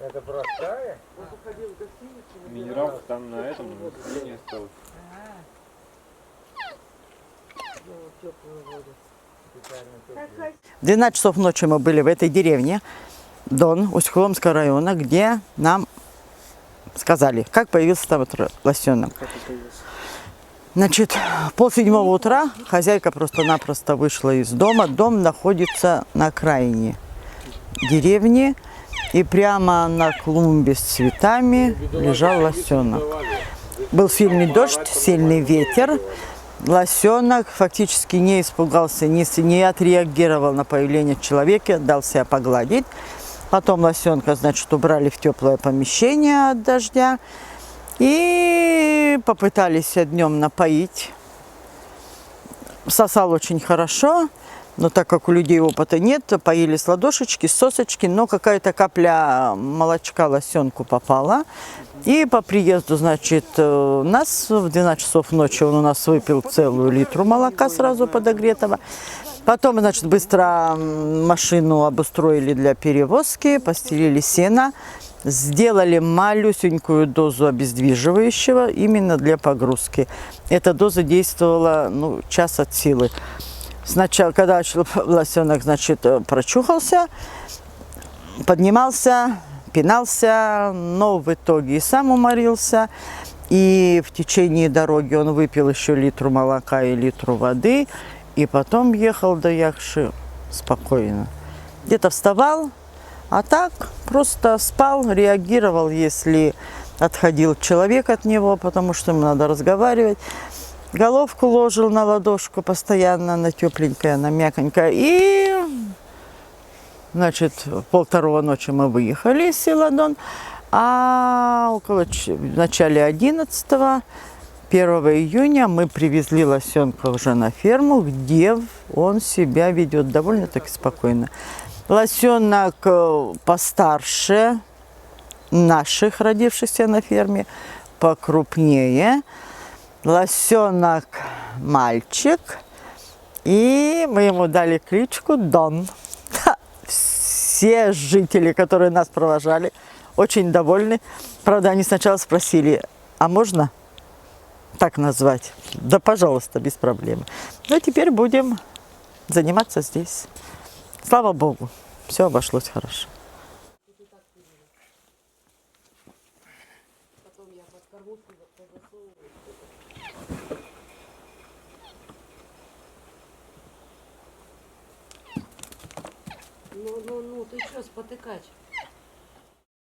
Это простая? Минералка там на этом линии осталась. В 12 часов ночи мы были в этой деревне, Дон, Усть-Хломского района, где нам сказали, как появился там этот лосенок. Значит, в 6:30 утра хозяйка просто-напросто вышла из дома. Дом находится на окраине деревни, и прямо на клумбе с цветами лежал лосенок. Был сильный дождь, сильный ветер. Лосенок фактически не испугался, не отреагировал на появление человека, дал себя погладить. Потом лосенка, значит, убрали в теплое помещение от дождя и попытались днем напоить. Сосал очень хорошо, но так как у людей опыта нет, поили с ладошечки, с сосочки, но какая-то капля молочка лосенку попала. И по приезду, значит, нас в 12 часов ночи он у нас выпил целую литру молока сразу подогретого. Потом, значит, быстро машину обустроили для перевозки, постелили сено, сделали малюсенькую дозу обездвиживающего именно для погрузки. Эта доза действовала, час от силы. Сначала, когда лосенок, значит, прочухался, поднимался, пинался, но в итоге и сам уморился. И в течение дороги он выпил еще литру молока и литру воды. И потом ехал до Яхши спокойно. Где-то вставал, а так просто спал, реагировал, если отходил человек от него, потому что ему надо разговаривать. Головку ложил на ладошку постоянно, на тепленькое, на мягонькое. И, значит, в 1:30 ночи мы выехали из села Дон, а в начале 11-го, 1 июня мы привезли лосенка уже на ферму, где он себя ведет довольно-таки спокойно. Лосенок постарше наших, родившихся на ферме, покрупнее. Лосенок мальчик, и мы ему дали кличку Дон. Все жители, которые нас провожали, очень довольны. Правда, они сначала спросили, а можно так назвать? Да, пожалуйста, без проблем. Но теперь будем заниматься здесь. Слава Богу, все обошлось хорошо. Ну, ты что, спотыкач?